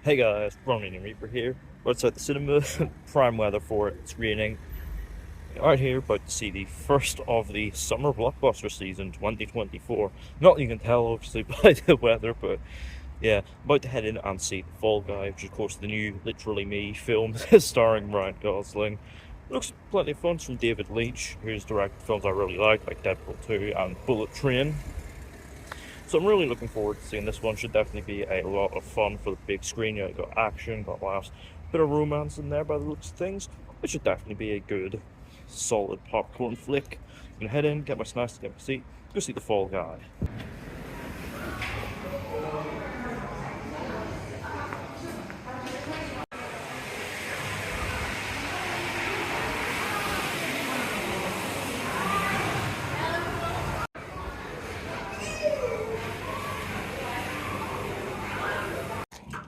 Hey guys, Ronan and Reaper here. We're outside the cinema, prime weather for it, it's raining. We're out here about to see the first of the summer blockbuster season 2024. Not that you can tell obviously by the weather, but yeah, about to head in and see The Fall Guy, which is of course the new Literally Me film starring Ryan Gosling. It looks plenty of fun. It's from David Leitch, who's directed films I really like Deadpool 2 and Bullet Train. So I'm really looking forward to seeing this one. Should definitely be a lot of fun for the big screen. You know, got action, got laughs, bit of romance in there by the looks of things. It should definitely be a good, solid popcorn flick. I'm gonna head in, get my snacks, get my seat, go see The Fall Guy.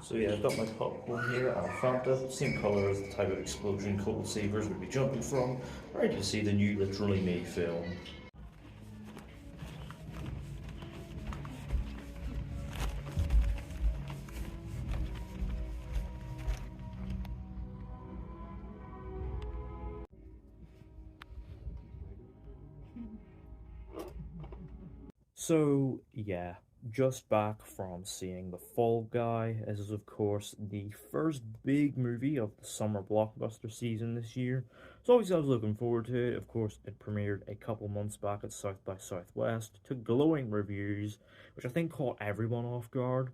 So yeah, I've got my popcorn here and Fanta, same colour as the type of explosion Cold Savers would be jumping from. Ready to see the new Literally Me film. So, yeah, just back from seeing The Fall Guy. This is, of course, the first big movie of the summer blockbuster season this year. So, obviously, I was looking forward to it. Of course, it premiered a couple months back at South by Southwest, took glowing reviews, which I think caught everyone off guard.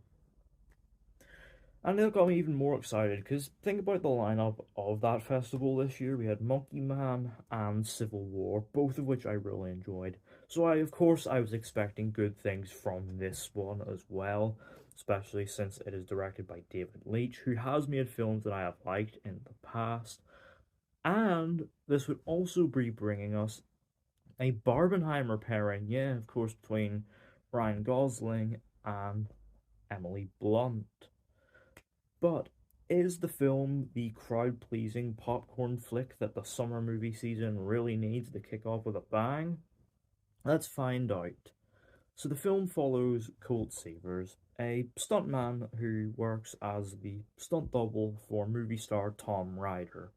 And it got me even more excited because think about the lineup of that festival this year. We had Monkey Man and Civil War, both of which I really enjoyed. So of course, I was expecting good things from this one as well, especially since it is directed by David Leitch, who has made films that I have liked in the past. And this would also be bringing us a Barbenheimer pairing, yeah, of course, between Ryan Gosling and Emily Blunt. But is the film the crowd pleasing popcorn flick that the summer movie season really needs to kick off with a bang? Let's find out. So the film follows Colt Savers, a stuntman who works as the stunt double for movie star Tom Ryder.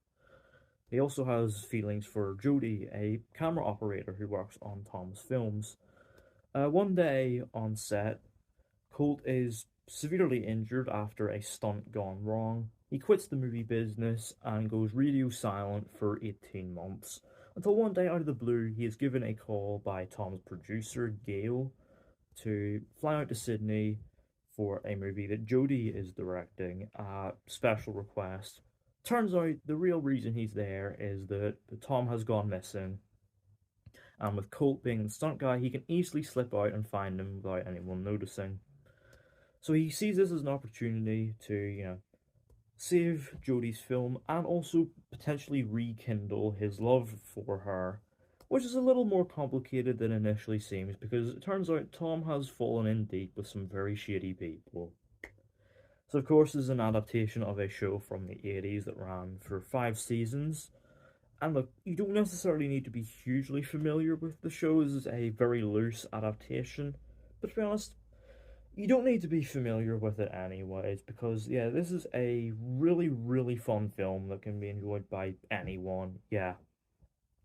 He also has feelings for Jody, a camera operator who works on Tom's films. One day on set, Colt is severely injured after a stunt gone wrong. He quits the movie business and goes radio silent for 18 months. Until one day, out of the blue, he is given a call by Tom's producer, Gail, to fly out to Sydney for a movie that Jodie is directing at special request. Turns out the real reason he's there is that Tom has gone missing, and with Colt being the stunt guy, he can easily slip out and find him without anyone noticing. So he sees this as an opportunity to, save Jodie's film and also potentially rekindle his love for her, which is a little more complicated than initially seems because it turns out Tom has fallen in deep with some very shady people. So, of course, this is an adaptation of a show from the 80s that ran for 5 seasons. And look, you don't necessarily need to be hugely familiar with the show. This is a very loose adaptation. But to be honest, you don't need to be familiar with it anyways, because yeah, this is a really, really fun film that can be enjoyed by anyone. Yeah,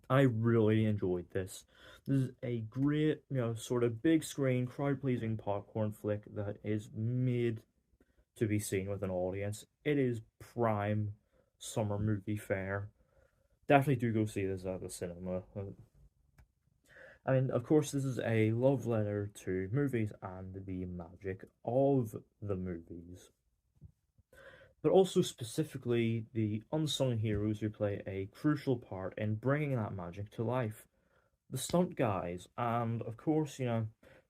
I really enjoyed this. This is a great, sort of big screen, crowd pleasing popcorn flick that is made to be seen with an audience. It is prime summer movie fare. Definitely do go see this at the cinema. I mean, of course, this is a love letter to movies and the magic of the movies, but also specifically the unsung heroes who play a crucial part in bringing that magic to life. The stunt guys, and of course,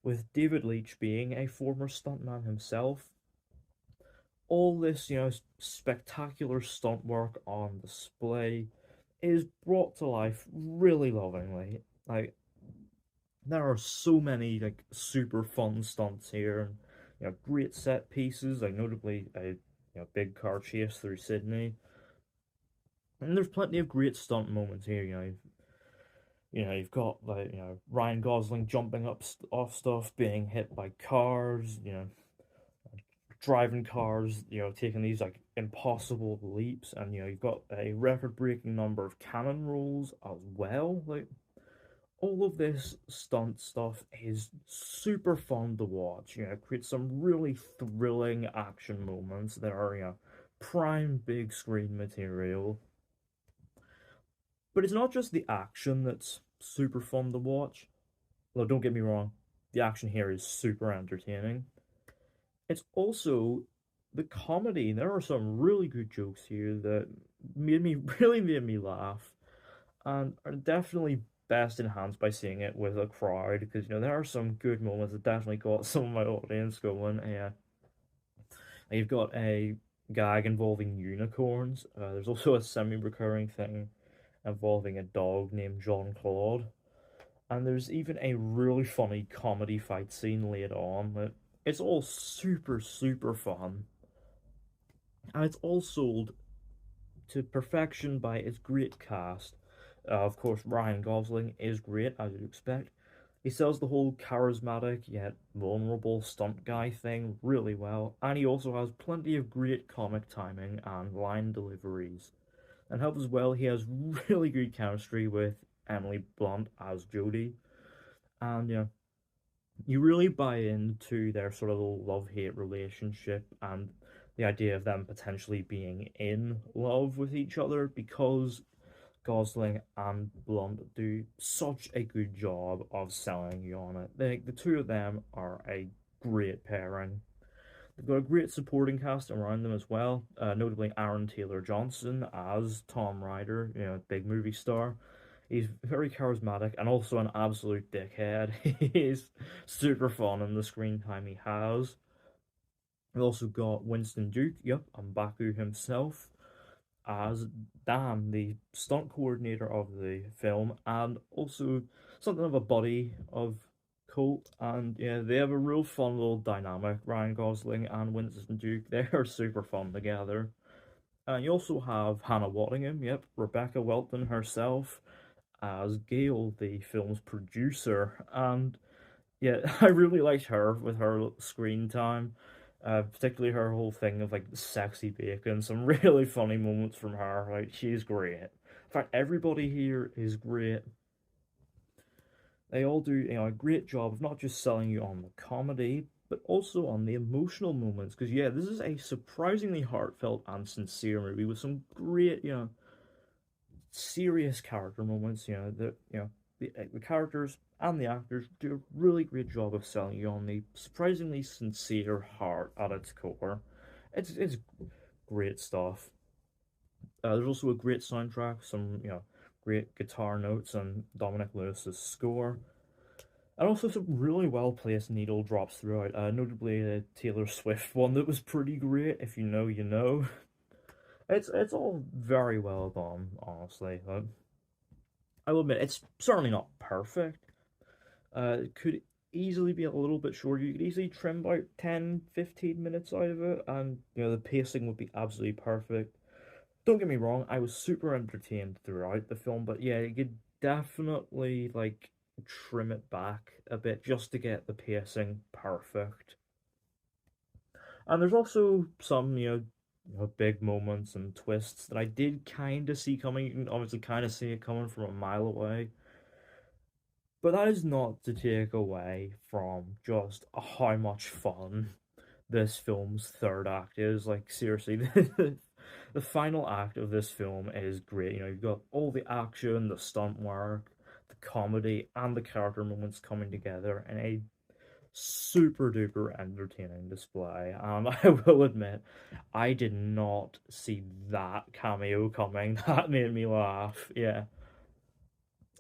with David Leitch being a former stuntman himself, all this, spectacular stunt work on display is brought to life really lovingly. Like, there are so many like super fun stunts here, and great set pieces, like notably a big car chase through Sydney. And there's plenty of great stunt moments here. You've got like Ryan Gosling jumping up off stuff, being hit by cars, driving cars, taking these like impossible leaps, and you've got a record-breaking number of cannon rolls as well. Like all of this stunt stuff is super fun to watch. It creates some really thrilling action moments that are, prime big screen material. But it's not just the action that's super fun to watch. Although, don't get me wrong, the action here is super entertaining. It's also the comedy. There are some really good jokes here that really made me laugh, and are definitely best enhanced by seeing it with a crowd because there are some good moments that definitely got some of my audience going. Yeah, you've got a gag involving unicorns. There's also a semi-recurring thing involving a dog named Jean Claude, and there's even a really funny comedy fight scene later on. It's all super super fun, and it's all sold to perfection by its great cast. Of course, Ryan Gosling is great, as you'd expect. He sells the whole charismatic yet vulnerable stunt guy thing really well, and he also has plenty of great comic timing and line deliveries. And help as well, he has really good chemistry with Emily Blunt as Jodie, and you really buy into their sort of love-hate relationship and the idea of them potentially being in love with each other because Gosling and Blunt do such a good job of selling you on it. The two of them are a great pairing. They've got a great supporting cast around them as well, notably Aaron Taylor Johnson as Tom Ryder, big movie star. He's very charismatic and also an absolute dickhead. He's super fun in the screen time he has. We've also got Winston Duke, yep, and Baku himself as Dan, the stunt coordinator of the film, and also something of a buddy of Colt. And yeah, they have a real fun little dynamic. Ryan Gosling and Winston Duke, they are super fun together. And you also have Hannah Waddingham, yep, Rebecca Welton herself as Gail, the film's producer. And yeah, I really liked her with her screen time. Particularly her whole thing of like sexy bacon, some really funny moments from her. Like she's great. In fact, everybody here is great. They all do a great job of not just selling you on the comedy, but also on the emotional moments. Because yeah, this is a surprisingly heartfelt and sincere movie with some great serious character moments. The characters and the actors do a really great job of selling you on the surprisingly sincere heart at its core. It's great stuff. There's also a great soundtrack, some great guitar notes, and Dominic Lewis's score, and also some really well placed needle drops throughout. Notably, the Taylor Swift one that was pretty great. If you know, you know. It's all very well done, honestly. I will admit it's certainly not perfect. It could easily be a little bit shorter. You could easily trim about 10, 15 minutes out of it, and the pacing would be absolutely perfect. Don't get me wrong, I was super entertained throughout the film, but yeah, you could definitely like trim it back a bit just to get the pacing perfect. And there's also some, big moments and twists that I did kind of see coming. You can obviously kind of see it coming from a mile away. But that is not to take away from just how much fun this film's third act is. Like, seriously, the final act of this film is great. You've got all the action, the stunt work, the comedy, and the character moments coming together in a super duper entertaining display. I will admit, I did not see that cameo coming. That made me laugh. Yeah.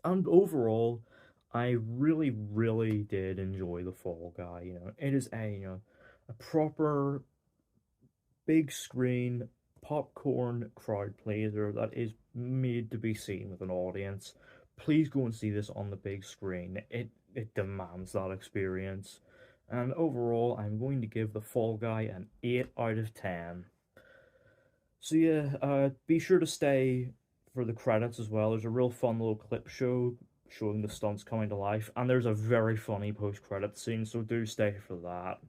And overall, I really, really did enjoy The Fall Guy. It is a proper big screen popcorn crowd pleaser that is made to be seen with an audience. Please go and see this on the big screen. It demands that experience. And overall, I'm going to give The Fall Guy an 8 out of 10. So yeah, be sure to stay for the credits as well. There's a real fun little clip show showing the stunts coming to life, and there's a very funny post-credit scene, so do stay for that.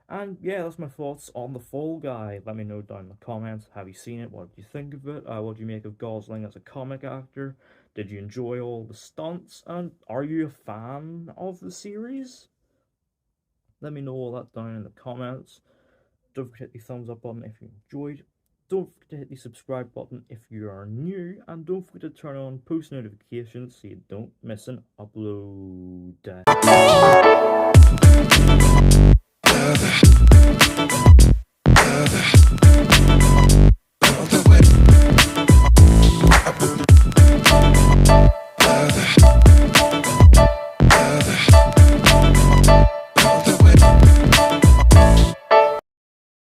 And yeah, that's my thoughts on The Fall Guy. Let me know down in the comments. Have you seen it? What do you think of it? What do you make of Gosling as a comic actor? Did you enjoy all the stunts? And are you a fan of the series? Let me know all that down in the comments. Don't forget to hit the thumbs up button if you enjoyed. Don't forget to hit the subscribe button if you are new. And don't forget to turn on post notifications so you don't miss an upload.